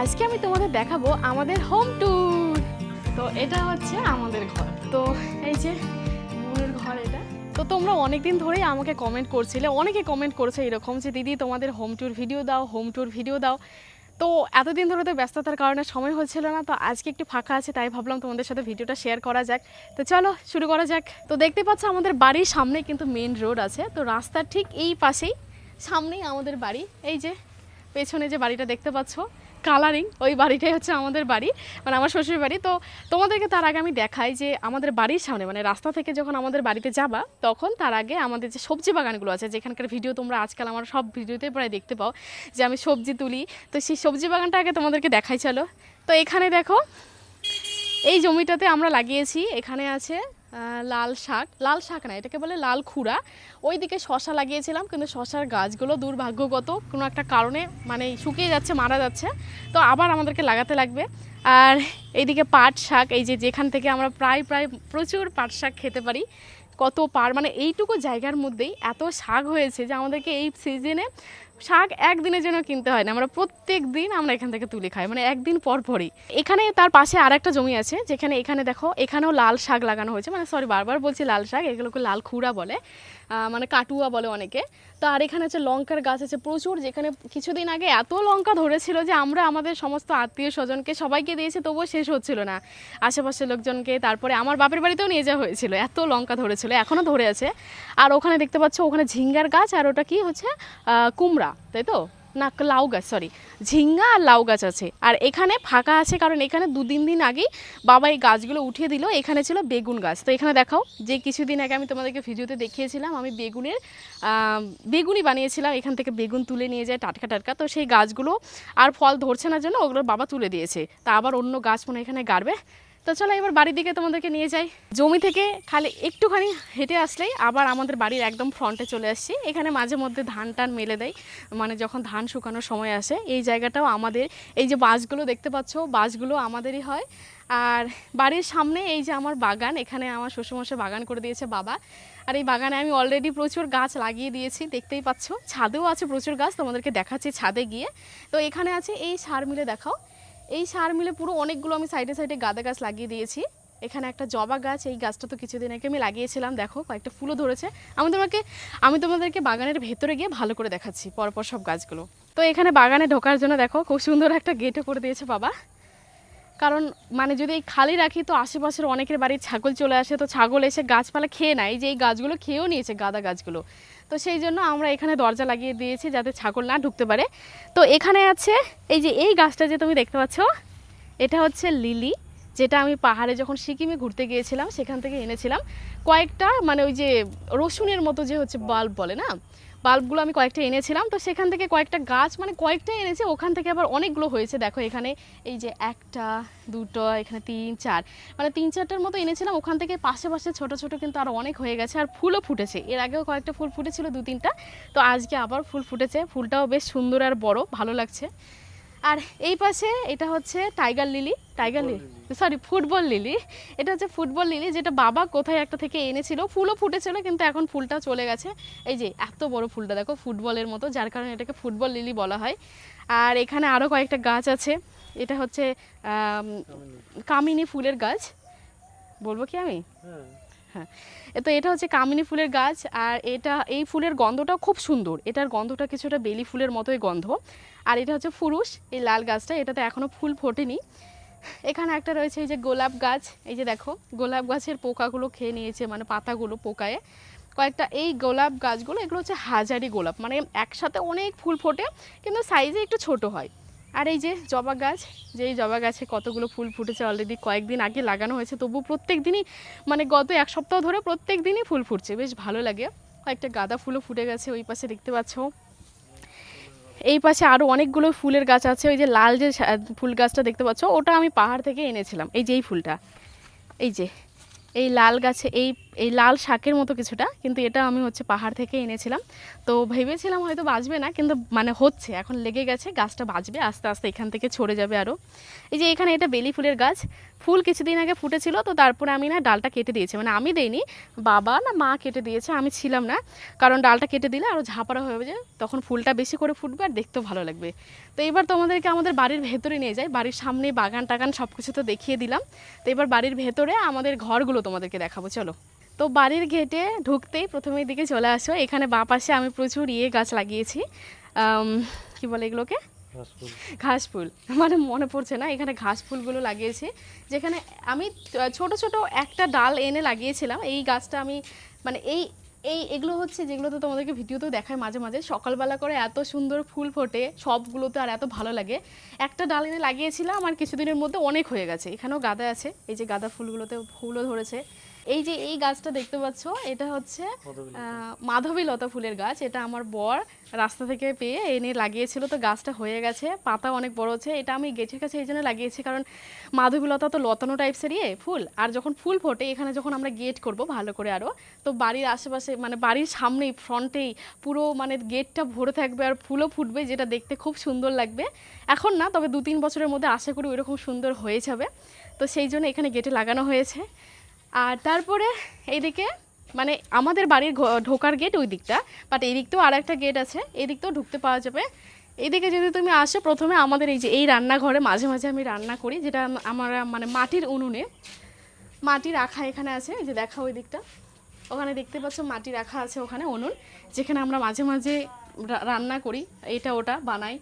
আজকে আমি তোমাদের দেখাবো আমাদের হোম ট্যুর। তো এটা হচ্ছে আমাদের ঘর। তো এই যে বোনের ঘর এটা। তো তোমরা অনেকদিন ধরেই আমাকে কমেন্ট করছিলে, অনেকে কমেন্ট করেছে এরকম যে দিদি তোমাদের হোম ট্যুর ভিডিও দাও, হোম ট্যুর ভিডিও দাও। তো এতদিন ধরে তো ব্যস্ততার কারণে সময় হচ্ছিল না, তো আজকে একটু ফাঁকা আছে তাই ভাবলাম তোমাদের সাথে ভিডিওটা শেয়ার করা যাক। তো চলো শুরু করা যাক। তো দেখতে পাচ্ছ আমাদের বাড়ির সামনে কিন্তু মেন রোড আছে, তো রাস্তার ঠিক এই পাশেই সামনেই আমাদের বাড়ি। এই যে পেছনে যে বাড়িটা দেখতে পাচ্ছ কালারিং, ওই বাড়িটাই হচ্ছে আমাদের বাড়ি, মানে আমার শ্বশুর বাড়ি। তো তোমাদেরকে তার আগে আমি দেখাই যে আমাদের বাড়ির সামনে মানে রাস্তা থেকে যখন আমাদের বাড়িতে যাবা তখন তার আগে আমাদের যে সবজি বাগানগুলো আছে, যেখানকার ভিডিও তোমরা আজকাল আমার সব ভিডিওতে প্রায় দেখতে পাও যে আমি সবজি তুলি, তো সেই সবজি বাগানটা আগে তোমাদেরকে দেখাই চলো। তো এখানে দেখো এই জমিটাতে আমরা লাগিয়েছি, এখানে আছে লাল শাক না, এটাকে বলে লাল খুড়া। ওইদিকে শশা লাগিয়েছিলাম, কিন্তু শশার গাছগুলো দুর্ভাগ্যগত কোনো একটা কারণে মানে শুকিয়ে যাচ্ছে, মারা যাচ্ছে, তো আবার আমাদেরকে লাগাতে লাগবে। আর এইদিকে পাট শাক, এই যে যেখান থেকে আমরা প্রায় প্রচুর পাট শাক খেতে পারি, কত মানে এইটুকু জায়গার মধ্যেই এত শাক হয়েছে যে আমাদেরকে এই সিজনে শাক একদিনের জন্য কিনতে হয় না, আমরা প্রত্যেক দিন আমরা এখান থেকে তুলে খাই, মানে একদিন পর পরই। এখানে তার পাশে আর একটা জমি আছে যেখানে এখানে দেখো এখানেও লাল শাক লাগানো হয়েছে, মানে সরি বারবার বলছি লাল শাক, এগুলোকে লাল খুড়া বলে, মানে কাটুয়া বলে অনেকে। তো আর এখানে আছে লঙ্কার গাছ আছে প্রচুর, যেখানে কিছুদিন আগে এত লঙ্কা ধরেছিল যে আমরা আমাদের সমস্ত আত্মীয় স্বজনকে সবাইকে দিয়েছি, তবুও শেষ হচ্ছিল না, আশেপাশের লোকজনকে, তারপরে আমার বাপের বাড়িতেও নিয়ে যাওয়া হয়েছিল, এত লঙ্কা ধরেছিল, এখনও ধরে আছে। আর ওখানে দেখতে পাচ্ছ ওখানে ঝিঙ্গার গাছ, আর ওটা কি হচ্ছে কুমড়া, তাই তো না লাউ গাছ, সরি ঝিঙ্গা আর লাউ গাছ আছে। আর এখানে ফাঁকা আছে কারণ এখানে 2-3 দিন আগেই বাবা এই গাছগুলো উঠিয়ে দিল, এখানে ছিল বেগুন গাছ। তো এখানে দেখাও যে কিছুদিন আগে আমি তোমাদেরকে ভিডিওতে দেখিয়েছিলাম আমি বেগুনি বানিয়েছিলাম, এখান থেকে বেগুন তুলে নিয়ে যায় টাটকা, তো সেই গাছগুলো আর ফল ধরছে না জন্য ওগুলোর বাবা তুলে দিয়েছে, তা আবার অন্য গাছ মনে এখানে গাড়বে। তো চলো এবার বাড়ির দিকে তোমাদেরকে নিয়ে যাই। জমি থেকে খালি একটুখানি হেঁটে আসলেই আবার আমাদের বাড়ির একদম ফ্রন্টে চলে আসছি। এখানে মাঝে মধ্যে ধান টান মেলে দেয়, মানে যখন ধান শুকানোর সময় আসে। এই জায়গাটাও আমাদের, এই যে বাঁশগুলো দেখতে পাচ্ছ বাঁশগুলো আমাদেরই হয়। আর বাড়ির সামনে এই যে আমার বাগান, এখানে আমার শ্বশুরমশাই বাগান করে দিয়েছে বাবা। আর এই বাগানে আমি অলরেডি প্রচুর গাছ লাগিয়ে দিয়েছি, দেখতেই পাচ্ছ। ছাদেও আছে প্রচুর গাছ, তোমাদেরকে দেখাচ্ছি ছাদে গিয়ে। তো এখানে আছে এই সার মিলে, দেখাও এই সার মিলে পুরো অনেকগুলো আমি সাইডে সাইডে গাঁদা গাছ লাগিয়ে দিয়েছি। এখানে একটা জবা গাছ, এই গাছটা তো কিছুদিন আগে আমি লাগিয়েছিলাম, দেখো কয়েকটা ফুলও ধরেছে। আমি তোমাদেরকে বাগানের ভেতরে গিয়ে ভালো করে দেখাচ্ছি পরপর সব গাছগুলো। তো এখানে বাগানে ঢোকার জন্য দেখো খুব সুন্দর একটা গেটও করে দিয়েছে বাবা, কারণ মানে যদি এই খালি রাখি তো আশেপাশের অনেকের বাড়ির ছাগল চলে আসে, তো ছাগল এসে গাছপালা খেয়ে নেয়, যে এই গাছগুলো খেয়েও নিয়েছে গাঁদা গাছগুলো, তো সেই জন্য আমরা এখানে দরজা লাগিয়ে দিয়েছি যাতে ছাগল না ঢুকতে পারে। তো এখানে আছে এই যে এই গাছটা যে তুমি দেখতে পাচ্ছ, এটা হচ্ছে লিলি, যেটা আমি পাহাড়ে যখন সিকিমে ঘুরতে গিয়েছিলাম সেখান থেকে এনেছিলাম কয়েকটা, মানে ওই যে রসুনের মতো যে হচ্ছে বাল্ব বলে না, বাল্বগুলো আমি কয়েকটা এনেছিলাম। তো সেখান থেকে কয়েকটা গাছ, মানে কয়েকটা এনেছে, ওখান থেকে আবার অনেকগুলো হয়েছে। দেখো এখানে এই যে 1টা 2টো, এখানে 3-4, মানে 3-4টার মতো এনেছিলাম ওখান থেকে। পাশে ছোট ছোট কিন্তু আরও অনেক হয়ে গেছে, আর ফুলও ফুটেছে, এর আগেও কয়েকটা ফুল ফুটেছিল 2-3টা, তো আজকে আবার ফুল ফুটেছে, ফুলটাও বেশ সুন্দর আর বড়, ভালো লাগছে। আর এই পাশে এটা হচ্ছে ফুটবল লিলি, এটা হচ্ছে ফুটবল লিলি, যেটা বাবা কোথায় একটা থেকে এনেছিল, ফুলও ফুটেছিল কিন্তু এখন ফুলটা চলে গেছে। এই যে এত বড় ফুলটা দেখো, ফুটবলের মতো, যার কারণে এটাকে ফুটবল লিলি বলা হয়। আর এখানে আরও কয়েকটা গাছ আছে, এটা হচ্ছে কামিনী ফুলের গাছ, বলবো কি আমি? হ্যাঁ, তো এটা হচ্ছে কামিনী ফুলের গাছ। আর এই ফুলের গন্ধটাও খুব সুন্দর, এটার গন্ধটা কিছুটা বেলি ফুলের মতোই গন্ধ। আর এটা হচ্ছে ফুরুষ, এই লাল গাছটা, এটাতে এখনও ফুল ফোটেনি। এখানে একটা রয়েছে এই যে গোলাপ গাছ, এই যে দেখো গোলাপ গাছের পোকাগুলো খেয়ে নিয়েছে, মানে পাতাগুলো পোকায় কয়েকটা। এই গোলাপ গাছগুলো এগুলো হচ্ছে হাজারি গোলাপ, মানে একসাথে অনেক ফুল ফোটে কিন্তু সাইজে একটু ছোট হয়। আর এই যে জবা গাছ, যে এই জবা গাছে কতগুলো ফুল ফুটেছে, অলরেডি কয়েকদিন আগে লাগানো হয়েছে, তবু প্রত্যেক দিনই, মানে গত 1 সপ্তাহ ধরে প্রত্যেক দিনই ফুল ফুটছে, বেশ ভালো লাগে। কয়েকটা গাঁদা ফুলও ফুটে গেছে ওই পাশে দেখতে পাচ্ছ। এই পাশে আরও অনেকগুলো ফুলের গাছ আছে, ওই যে লাল যে ফুল গাছটা দেখতে পাচ্ছ ওটা আমি পাহাড় থেকে এনেছিলাম। এই যে এই ফুলটা, এই যে এই লাল গাছে এই এই লাল শাকের মতো কিছুটা, কিন্তু এটা আমি হচ্ছে পাহাড় থেকে এনেছিলাম। তো ভেবেছিলাম হয়তো বাঁচবে না, কিন্তু মানে হচ্ছে, এখন লেগে গেছে, গাছটা বাঁচবে আস্তে আস্তে, এখান থেকে ছড়ে যাবে আরও। এই যে এখানে এটা বেলি ফুলের গাছ, ফুল কিছুদিন আগে ফুটেছিল, তো তারপরে আমি না ডালটা কেটে দিয়েছি, মানে আমি দেইনি, বাবা না মা কেটে দিয়েছে, আমি ছিলাম না, কারণ ডালটা কেটে দিলে আরও ঝাপড়া হয়ে যাবে, তখন ফুলটা বেশি করে ফুটবে আর দেখতেও ভালো লাগবে। তো এবার তোমাদেরকে আমাদের বাড়ির ভেতরে নিয়ে যাই, বাড়ির সামনে বাগান টাগান সব কিছু তো দেখিয়ে দিলাম। তো এবার বাড়ির ভেতরে আমাদের ঘরগুলো তোমাদেরকে দেখাবো, চলো। তো বাড়ির গেটে ঢুকতেই প্রথমের দিকে চলে আসো, এখানে বাঁ পাশে আমি প্রচুর গাছ লাগিয়েছি, কি বলে এগুলোকে, ঘাস ফুল, মানে মনে পড়ছে না, এখানে ঘাস ফুলগুলো লাগিয়েছি, যেখানে আমি ছোট ছোট একটা ডাল এনে লাগিয়েছিলাম। এই গাছটা আমি মানে এগুলো হচ্ছে যেগুলো তো তোমাদেরকে ভিডিওতেও দেখায় মাঝে মাঝে, সকালবেলা করে এত সুন্দর ফুল ফোটে সবগুলোতে, আর এত ভালো লাগে। একটা ডাল এনে লাগিয়েছিলাম, আর কিছুদিনের মধ্যে অনেক হয়ে গেছে। এখানেও গাঁদা আছে, এই যে গাঁদা ফুলগুলোতে ফুলও ধরেছে। এই যে এই গাছটা দেখতে পাচ্ছ, এটা হচ্ছে মাধবী লতা ফুলের গাছ, এটা আমার বর রাস্তা থেকে পেয়ে এনে লাগিয়েছিল, তো গাছটা হয়ে গেছে, পাতা অনেক বড় হচ্ছে। এটা আমি গেটের কাছে এই জন্য লাগিয়েছি, কারণ মাধবী লতা তো লতানো টাইপসেরই ফুল, আর যখন ফুল ফোটে এখানে যখন আমরা গেট করব ভালো করে আরও, তো বাড়ির আশেপাশে মানে বাড়ির সামনেই ফ্রন্টেই পুরো মানে গেটটা ভরে থাকবে আর ফুলও ফুটবে, যেটা দেখতে খুব সুন্দর লাগবে। এখন না, তবে 2-3 বছরের মধ্যে আশা করি ওইরকম সুন্দর হয়ে যাবে, তো সেই জন্য এখানে গেটে লাগানো হয়েছে। আর তারপরে এইদিকে মানে আমাদের বাড়ির ঢোকার গেট ওই দিকটা, বাট এই দিকতেও আর একটা গেট আছে, এই দিকতেও ঢুকতে পাওয়া যাবে। এইদিকে যদি তুমি আসো, প্রথমে আমাদের এই যে এই রান্নাঘরে মাঝে মাঝে আমি রান্না করি, যেটা আমার মানে মাটির উনুনে মাটি রাখা এখানে আছে, এই যে দেখা ওই দিকটা, ওখানে দেখতে পাচ্ছ মাটি রাখা আছে, ওখানে উনুন, যেখানে আমরা মাঝে মাঝে রান্না করি, এটা ওটা বানাই,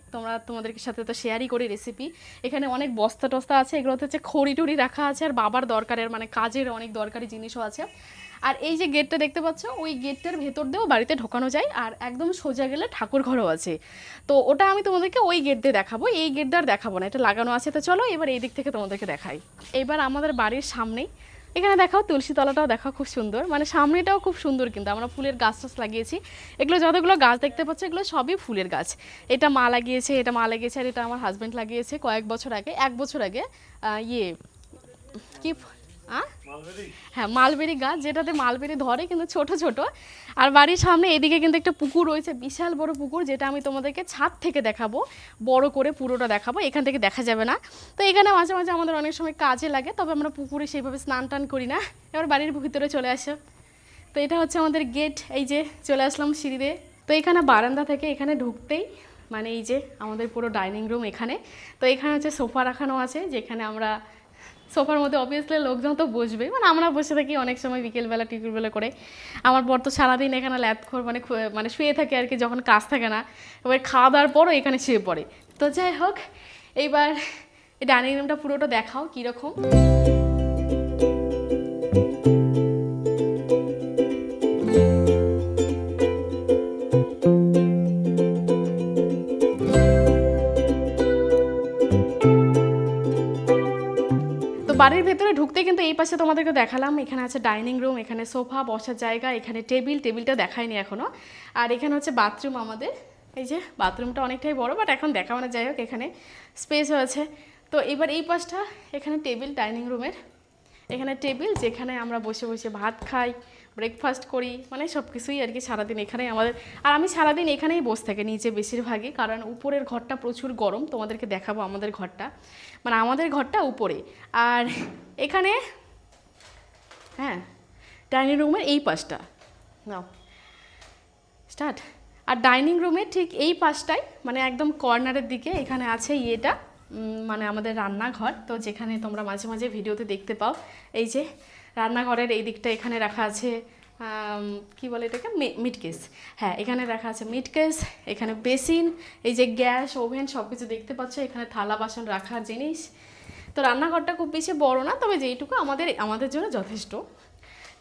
তোমাদের সাথে তো শেয়ারই করি রেসিপি। এখানে অনেক বস্তা টস্তা আছে, এগুলোতে হচ্ছে খড়ি টড়ি রাখা আছে, আর বাবার দরকারের মানে কাজের অনেক দরকারি জিনিসও আছে। আর এই যে গেটটা দেখতে পাচ্ছ, ওই গেটটার ভেতর দিয়েও বাড়িতে ঢোকানো যায়, আর একদম সোজা গেলে ঠাকুর ঘরও আছে, তো ওটা আমি তোমাদেরকে ওই গেট দিয়ে দেখাবো, এই গেট দিয়ে আর দেখাবো না, এটা লাগানো আছে। তো চলো এবার এই দিক থেকে তোমাদেরকে দেখাই। এবার আমাদের বাড়ির সামনেই এখানে দেখাও, তুলসী তলাটাও দেখাও, খুব সুন্দর, মানে সামনেটাও খুব সুন্দর, কিন্তু আমরা ফুলের গাছ টাছ লাগিয়েছি। এগুলো যতগুলো গাছ দেখতে পাচ্ছ এগুলো সবই ফুলের গাছ, এটা মা লাগিয়েছে, এটা মা লাগিয়েছে, আর এটা আমার হাজব্যান্ড লাগিয়েছে কয়েক বছর আগে, 1 বছর আগে। কি হ্যাঁ, মালবেরি গাছ, যেটাতে মালবেরি ধরে, কিন্তু ছোট ছোট। আর বাড়ির সামনে এদিকে কিন্তু একটা পুকুর রয়েছে, বিশাল বড় পুকুর, যেটা আমি তোমাদেরকে ছাদ থেকে দেখাবো, বড় করে পুরোটা দেখাবো, এখান থেকে দেখা যাবে না। তো এখানে মাঝে মাঝে আমাদের অনেক সময় কাজে লাগে, তবে আমরা পুকুরে সেইভাবে স্নান টান করি না। এবার বাড়ির ভিতরে চলে আসো, তো এটা হচ্ছে আমাদের গেট, এই যে চলে আসলাম সিঁড়িতে। তো এখানে বারান্দা থেকে এখানে ঢুকতেই মানে এই যে আমাদের পুরো ডাইনিং রুম এখানে। তো এখানে হচ্ছে সোফা রাখানো আছে, যেখানে আমরা সোফার মধ্যে অবভিয়াসলি লোকজন তো বসবে, মানে আমরা বসে থাকি অনেক সময় বিকেলবেলা টিকেলবেলা করে। আমার বর তো সারাদিন এখানে ল্যাপখোর মানে মানে শুয়ে থাকে আর কি, যখন কাজ থাকে না, এবার খাওয়া দাওয়ার পরও এখানে শুয়ে পড়ে। তো যাই হোক, এইবার এই ডাইনিং রুমটা পুরোটা দেখাও কীরকম। বাড়ির ভেতরে ঢুকতে কিন্তু এই পাশে তোমাদেরকে দেখালাম, এখানে আছে ডাইনিং রুম, এখানে সোফা বসার জায়গা, এখানে টেবিলটা দেখায়নি এখনও। আর এখানে হচ্ছে বাথরুম আমাদের, এই যে বাথরুমটা অনেকটাই বড়, বাট এখন দেখাবো না, যাই হোক এখানে স্পেস হয়েছে। তো এবার এই পাশটা এখানে টেবিল, ডাইনিং রুমের এখানে টেবিল, যেখানে আমরা বসে বসে ভাত খাই, ব্রেকফাস্ট করি, মানে সব কিছুই আর কি সারাদিন এখানেই আমাদের। আর আমি সারাদিন এখানেই বসে থাকি নিচে বেশিরভাগই, কারণ উপরের ঘরটা প্রচুর গরম, তোমাদেরকে দেখাবো আমাদের ঘরটা, মানে আমাদের ঘরটা উপরে। আর এখানে হ্যাঁ ডাইনিং রুমের এই পাশটা নাও স্টার্ট। আর ডাইনিং রুমের ঠিক এই পাশটাই মানে একদম কর্নারের দিকে এখানে আছে ইয়েটা, মানে আমাদের রান্নাঘর, তো যেখানে তোমরা মাঝে মাঝে ভিডিওতে দেখতে পাও। এই যে রান্নাঘরের এই দিকটা এখানে রাখা আছে কি বলে এটাকে, মিট কেস, হ্যাঁ এখানে রাখা আছে মিট কেস, এখানে বেসিন, এই যে গ্যাস ওভেন সব কিছু দেখতে পাচ্ছ, এখানে থালা বাসন রাখার জিনিস। তো রান্নাঘরটা খুব বেশি বড় না, তবে যেইটুকু আমাদের জন্য যথেষ্ট।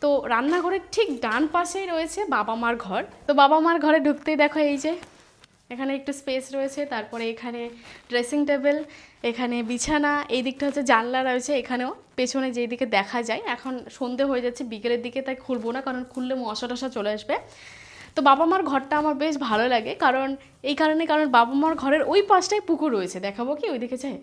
তো রান্নাঘরের ঠিক ডান পাশেই রয়েছে বাবা মার ঘর। তো বাবা মার ঘরে ঢুকতেই দেখো এই যে এখানে একটু স্পেস রয়েছে, তারপরে এখানে ড্রেসিং টেবিল, এখানে বিছানা, এই দিকটা হচ্ছে জানলা রয়েছে, এখানেও পেছনে যেই দিকে দেখা যায়। এখন সন্ধে হয়ে যাচ্ছে, বিকেলের দিকে, তাই খুলবো না, কারণ খুললে মশা টশা চলে আসবে। তো বাবা মার ঘরটা আমার বেশ ভালো লাগে, কারণ কারণ বাবা মার ঘরের ওই পাশটায় পুকুর রয়েছে, দেখাবো কি ওই দিকে চাই,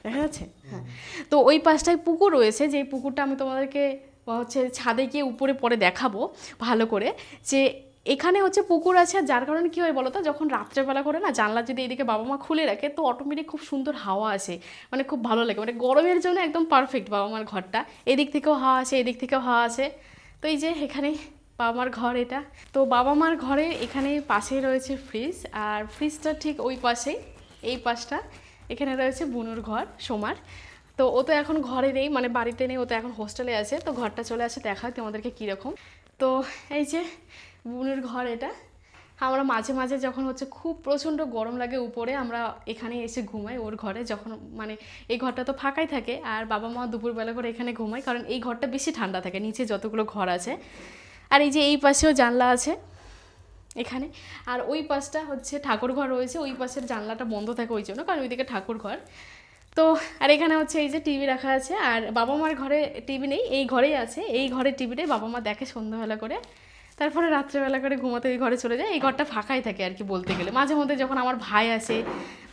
দেখা যাচ্ছে, হ্যাঁ। তো ওই পাশটায় পুকুর রয়েছে, যেই পুকুরটা আমি তোমাদেরকে হচ্ছে ছাদে গিয়ে উপরে পরে দেখাবো ভালো করে যে এখানে হচ্ছে পুকুর আছে, যার কারণে কী হয় বলো তো, যখন রাত্রেবেলা করে না জানলা যদি এদিকে বাবা মা খুলে রাখে তো অটোমেটিক খুব সুন্দর হাওয়া আসে, মানে খুব ভালো লাগে, মানে গরমের জন্য একদম পারফেক্ট বাবা মার ঘরটা। এদিক থেকেও হাওয়া আসে, এদিক থেকেও হাওয়া আসে। তো এই যে এখানে বাবা মার ঘর এটা। তো বাবা মার ঘরে এখানে পাশেই রয়েছে ফ্রিজ, আর ফ্রিজটা ঠিক ওই পাশেই, এই পাশটা এখানে রয়েছে বুনুর ঘর সোমার। তো ও তো এখন ঘরে নেই, মানে বাড়িতে নেই, ও তো এখন হোস্টেলে আছে। তো ঘরটা চলে আসে দেখা তোমাদেরকে কীরকম। তো এই যে বুনুর ঘর এটা। আমরা মাঝে মাঝে যখন হচ্ছে খুব প্রচণ্ড গরম লাগে উপরে, আমরা এখানে এসে ঘুমাই ওর ঘরে, যখন মানে এই ঘরটা তো ফাঁকাই থাকে, আর বাবা মা দুপুরবেলা করে এখানে ঘুমায়, কারণ এই ঘরটা বেশি ঠান্ডা থাকে, নিচে যতগুলো ঘর আছে। আর এই যে এই পাশেও জানলা আছে এখানে, আর ওই পাশটা হচ্ছে ঠাকুর ঘর রয়েছে, ওই পাশের জানলাটা বন্ধ থাকে ওই জন্য, কারণ ওইদিকে ঠাকুর ঘর। তো আর এখানে হচ্ছে এই যে টিভি রাখা আছে, আর বাবা মার ঘরে টিভি নেই, এই ঘরেই আছে, এই ঘরের টিভিটাই বাবা মা দেখে সন্ধ্যাবেলা করে, তারপরে রাত্রেবেলা করে ঘুমাতে এই ঘরে চলে যায়। এই ঘরটা ফাঁকাই থাকে আর কি বলতে গেলে। মাঝে মধ্যে যখন আমার ভাই আসে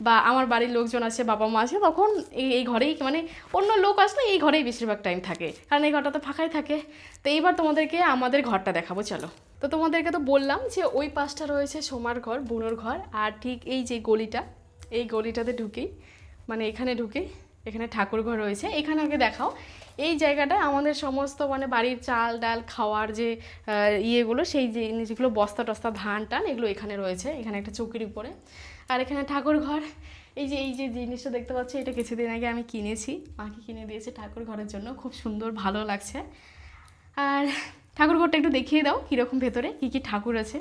বা আমার বাড়ির লোকজন আসে, বাবা মা আসে, তখন এই ঘরেই, মানে অন্য লোক আসলে এই ঘরেই বেশিরভাগ টাইম থাকে, কারণ এই ঘরটা তো ফাঁকাই থাকে। তো এইবার তোমাদেরকে আমাদের ঘরটা দেখাবো, চলো। তো তোমাদেরকে তো বললাম যে ওই পাশটা রয়েছে সোমার ঘর, বুনোর ঘর, আর ঠিক এই যে গলিটা, এই গলিটাতে ঢুকেই, মানে এখানে ঢুকে এখানে ঠাকুর ঘর রয়েছে। এখানে আগে দেখাও, এই জায়গাটায় আমাদের সমস্ত মানে বাড়ির চাল ডাল খাওয়ার যে ইয়েগুলো, সেই জিনিসগুলো, বস্তা টস্তা ধান টান, এগুলো এখানে রয়েছে, এখানে একটা চৌকির উপরে। আর এখানে ঠাকুর ঘর। এই যে জিনিসটা দেখতে পাচ্ছি, এটা কিছুদিন আগে আমি কিনেছি, মাকে কিনে দিয়েছে ঠাকুর ঘরের জন্য, খুব সুন্দর ভালো লাগছে। আর ঠাকুর ঘরটা একটু দেখিয়ে দাও কীরকম, ভেতরে কী কী ঠাকুর আছে।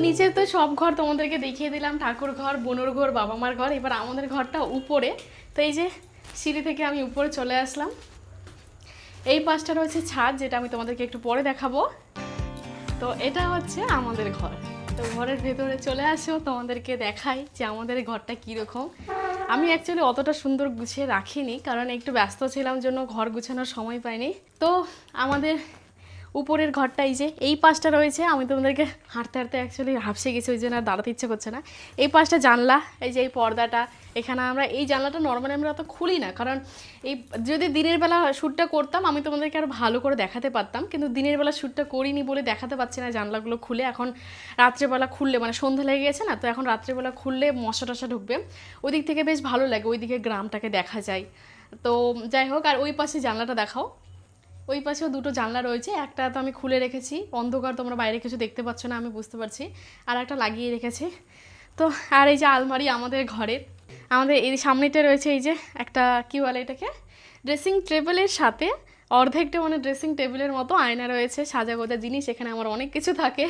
নিচে তো সব ঘর তোমাদেরকে দেখিয়ে দিলাম, ঠাকুর ঘর, বোনের ঘর, বাবা মার ঘর। এবার আমাদের ঘরটা উপরে। তো এই যে সিঁড়ি থেকে আমি উপরে চলে আসলাম। এই পাশটা রয়েছে ছাদ, যেটা আমি তোমাদেরকে একটু পরে দেখাবো। তো এটা হচ্ছে আমাদের ঘর। তো ঘরের ভেতরে চলে আসো, তোমাদেরকে দেখাই যে আমাদের ঘরটা কীরকম। আমি অ্যাকচুয়ালি অতটা সুন্দর গুছিয়ে রাখিনি, কারণ একটু ব্যস্ত ছিলাম জন্য ঘর গুছানোর সময় পাইনি। তো আমাদের উপরের ঘরটা এই যে এই পাশটা রয়েছে। আমি তোমাদেরকে হাঁটতে হাঁটতে অ্যাকচুয়ালি হাঁপসে গেছি, ওই জন্য আর দাঁড়াতে ইচ্ছে করছে না। এই পাশটা জানলা, এই যে এই পর্দাটা, এখানে আমরা এই জানলাটা নর্মালি আমরা অত খুলি না, কারণ এই যদি দিনের বেলা শ্যুটটা করতাম আমি তোমাদেরকে আরও ভালো করে দেখাতে পারতাম, কিন্তু দিনের বেলা শ্যুটটা করিনি বলে দেখাতে পারছি না জানলাগুলো খুলে। এখন রাত্রেবেলা খুললে, মানে সন্ধ্যা লেগে গেছে না, তো এখন রাত্রেবেলা খুললে মশা টশা ঢুকবে, ওই দিক থেকে বেশ ভালো লাগে, ওইদিকে গ্রামটাকে দেখা যায়। তো যাই হোক, আর ওই পাশে জানলাটা দেখাও। ওই পাশেও দুটো জানলা রয়েছে, একটা তো আমি খুলে রেখেছি, অন্ধকার, তোমরা বাইরে কিছু দেখতে পাচ্ছ না আমি বুঝতে পারছি, আর একটা লাগিয়ে রেখেছি। তো আর এই যে আলমারি আমাদের ঘরের, আমাদের এই সামনেটা রয়েছে এই যে একটা কী বলে এটাকে, ড্রেসিং টেবিলের সাথে অর্ধেকটা মানে ড্রেসিং টেবিলের মতো আয়না রয়েছে, সাজা গোজা জিনিস, এখানে আমার অনেক কিছু থাকে।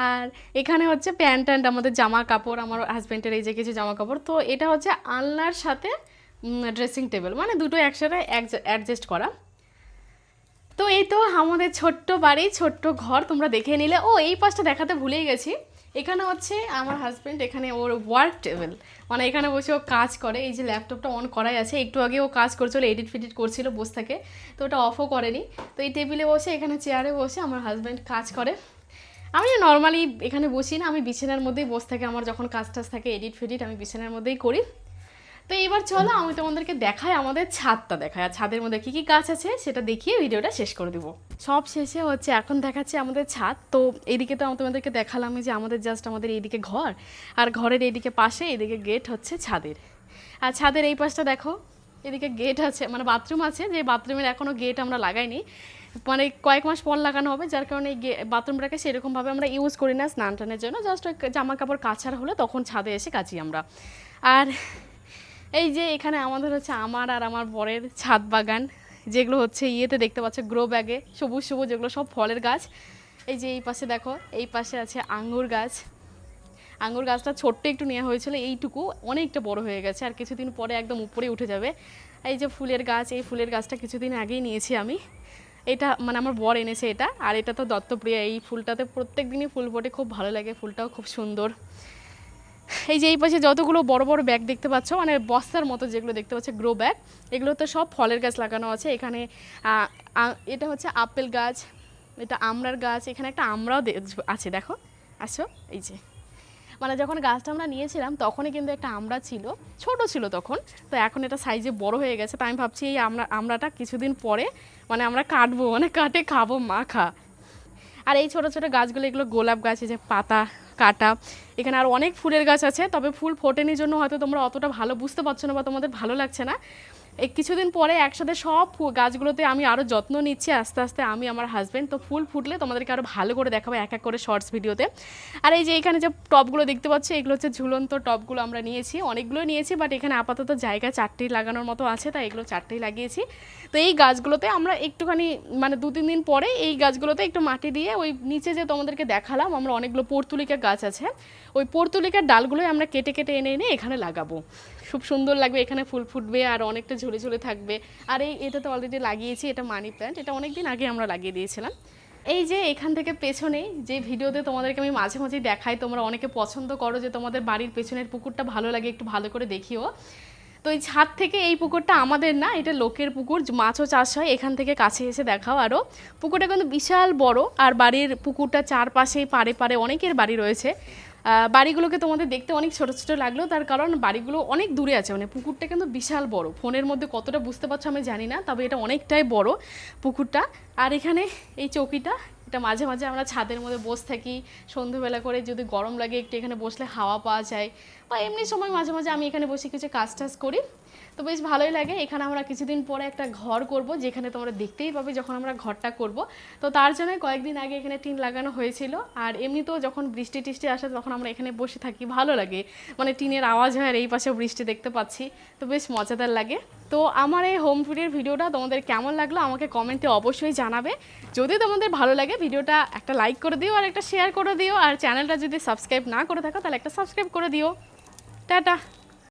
আর এখানে হচ্ছে প্যান্ট ট্যান্ট, আমাদের জামা কাপড়, আমার হাজব্যান্ডের এই যে কিছু জামা কাপড়। তো এটা হচ্ছে আলনার সাথে ড্রেসিং টেবিল, মানে দুটো একসাথে অ্যাডজাস্ট করা। তো এই তো আমাদের ছোট্ট বাড়ি, ছোট্ট ঘর তোমরা দেখে নিলে। ও এই পাশটা দেখাতে ভুলেই গেছি, এখানে হচ্ছে আমার হাজব্যান্ড, এখানে ওর ওয়ার্ক টেবিল, মানে এখানে বসে ও কাজ করে। এই যে ল্যাপটপটা অন করাই আছে, একটু আগে ও কাজ করছিল, এডিট ফিডিট করছিল বসে থাকে, তো ওটা অফও করেনি। তো এই টেবিলে বসে, এখানে চেয়ারে বসে আমার হাজব্যান্ড কাজ করে। আমি নর্মালি এখানে বসি না, আমি বিছানার মধ্যেই বসে থাকি, আমার যখন কাজ টাজ থাকে এডিট ফেডিট আমি বিছানার মধ্যেই করি। তো এবার চলো আমি তোমাদেরকে দেখাই, আমাদের ছাদটা দেখাই, আর ছাদের মধ্যে কী কী গাছ আছে সেটা দেখিয়ে ভিডিওটা শেষ করে দেবো। সব শেষে হচ্ছে এখন দেখাচ্ছে আমাদের ছাদ। তো এইদিকে তো আমি তোমাদেরকে দেখালাম যে আমাদের জাস্ট আমাদের এইদিকে ঘর, আর ঘরের এইদিকে পাশে এদিকে গেট হচ্ছে ছাদের। আর ছাদের এই পাশটা দেখো, এদিকে গেট আছে, মানে বাথরুম আছে, যে বাথরুমের এখনও গেট আমরা লাগাইনি, মানে কয়েক মাস পর লাগানো হবে, যার কারণে এই বাথরুমটাকে সেরকমভাবে আমরা ইউজ করি না স্নান টানের জন্য, জাস্ট ওই জামা কাপড় কাচার হলে তখন ছাদে এসে কাচি আমরা। আর এই যে এখানে আমাদের হচ্ছে আমার আর আমার বরের ছাদ বাগান, যেগুলো হচ্ছে ইয়েতে দেখতে পাচ্ছ গ্রো ব্যাগে, সবুজ সবুজ, যেগুলো সব ফলের গাছ। এই যে এই পাশে দেখো, এই পাশে আছে আঙ্গুর গাছ। আঙ্গুর গাছটা ছোট্ট একটু নেওয়া হয়েছিল, এইটুকু অনেকটা বড় হয়ে গেছে, আর কিছুদিন পরে একদম উপরে উঠে যাবে। এই যে ফুলের গাছ, এই ফুলের গাছটা কিছুদিন আগেই নিয়েছি আমি, এটা মানে আমার বর এনেছে এটা। আর এটা তো দত্তপ্রিয়া, এই ফুলটাতে প্রত্যেক দিনই ফুল ফোটে, খুব ভালো লাগে, ফুলটাও খুব সুন্দর। এই যে এই পাশে যতগুলো বড় বড় ব্যাগ দেখতে পাচ্ছ, মানে বস্তার মতো যেগুলো দেখতে পাচ্ছ গ্রো ব্যাগ, এগুলো তো সব ফলের গাছ লাগানো আছে এখানে। এটা হচ্ছে আপেল গাছ, এটা আমড়ার গাছ, এখানে একটা আমরাও আছে, দেখো আসো। এই যে মানে যখন গাছটা আমরা নিয়েছিলাম তখনই কিন্তু একটা আমড়া ছিল, ছোট ছিল তখন, তো এখন এটা সাইজে বড় হয়ে গেছে। তাই আমি ভাবছি এই আমড়াটা কিছুদিন পরে মানে আমরা কাটবো, মানে কাটে খাবো মাখা। আর এই ছোট ছোট গাছগুলো, এগুলো গোলাপ গাছ, এই যে পাতা কাটা। এখানে আর অনেক ফুলের গাছ আছে, তবে ফুল ফোটেনি জন্য হয়তো তোমরা অতটা ভালো বুঝতে পারছো না বা তোমাদের ভালো লাগছে না। এই কিছুদিন পরে একসাথে সব গাছগুলোতে আমি আরও যত্ন নিচ্ছি আস্তে আস্তে, আমি আমার হাজব্যান্ড। তো ফুল ফুটলে তোমাদেরকে আরও ভালো করে দেখাবো এক এক করে শর্টস ভিডিওতে। আর এই যে এখানে যে টবগুলো দেখতে পাচ্ছি, এগুলো হচ্ছে ঝুলন্ত টবগুলো আমরা নিয়েছি, অনেকগুলো নিয়েছি, বাট এখানে আপাতত জায়গা 4টি লাগানোর মতো আছে, তাই এগুলো 4টি লাগিয়েছি। তো এই গাছগুলোতে আমরা একটুখানি মানে 2-3 দিন পরে এই গাছগুলোতে একটু মাটি দিয়ে, ওই নিচে যে তোমাদেরকে দেখালাম আমরা অনেকগুলো পর্তুলিকা গাছ আছে, ওই পর্তুলিকার ডালগুলোই আমরা কেটে কেটে এনে এনে এখানে লাগাবো। খুব সুন্দর লাগবে, এখানে ফুল ফুটবে আর অনেকটা ঝুলে ঝুলে থাকবে। আর এটা তো অলরেডি লাগিয়েছি, এটা মানি প্ল্যান্ট, এটা অনেক দিন আগে আমরা লাগিয়ে দিয়েছিলাম। এই যে এখান থেকে পেছনেই যে ভিডিওতে তোমাদেরকে আমি মাঝে মাঝেই দেখাই, তোমরা অনেকে পছন্দ করো যে তোমাদের বাড়ির পেছনের পুকুরটা ভালো লাগে, একটু ভালো করে দেখিও। তো এই ছাদ থেকে এই পুকুরটা আমাদের না, এটা লোকের পুকুর, মাছও চাষ হয় এখান থেকে, কাছে এসে দেখাও। আরও পুকুরটা কিন্তু বিশাল বড়, আর বাড়ির পুকুরটা চারপাশেই পাড়ে পাড়ে অনেকের বাড়ি রয়েছে। বাড়িগুলোকে তোমাদের দেখতে অনেক ছোটো ছোটো লাগলো, তার কারণ বাড়িগুলো অনেক দূরে আছে, মানে পুকুরটা কিন্তু বিশাল বড়। ফোনের মধ্যে কতটা বুঝতে পারছো আমি জানি না, তবে এটা অনেকটাই বড় পুকুরটা। আর এখানে এই চৌকিটা, এটা মাঝে মাঝে আমরা ছাদের মধ্যে বসে থাকি, সন্ধ্যেবেলা করে যদি গরম লাগে একটু এখানে বসলে হাওয়া পাওয়া যায়, বা এমনি সময় মাঝে মাঝে আমি এখানে বসে কিছু কাজ টাজ করি, তো বেশ ভালোই লাগে। এখানে আমরা কিছুদিন পরে একটা ঘর করব, যেখানে তোমরা দেখতেই পাবে যখন আমরা ঘরটা করব। তো তার জন্য কয়েকদিন আগে এখানে টিন লাগানো হয়েছিল। আর এমনিতেও যখন বৃষ্টি টিষ্টি আসে তখন আমরা এখানে বসে থাকি, ভালো লাগে, মানে টিনের আওয়াজ হয় আর এই পাশে বৃষ্টি দেখতে পাচ্ছি, তো বেশ মজাদার লাগে। তো আমার এই হোম ট্যুরের ভিডিওটা তোমাদের কেমন লাগলো আমাকে কমেন্টে অবশ্যই জানাবে। যদি তোমাদের ভালো লাগে ভিডিওটা একটা লাইক করে দিও আর একটা শেয়ার করে দিও, আর চ্যানেলটা যদি সাবস্ক্রাইব না করে থাকো তাহলে একটা সাবস্ক্রাইব করে দিও। টাটা।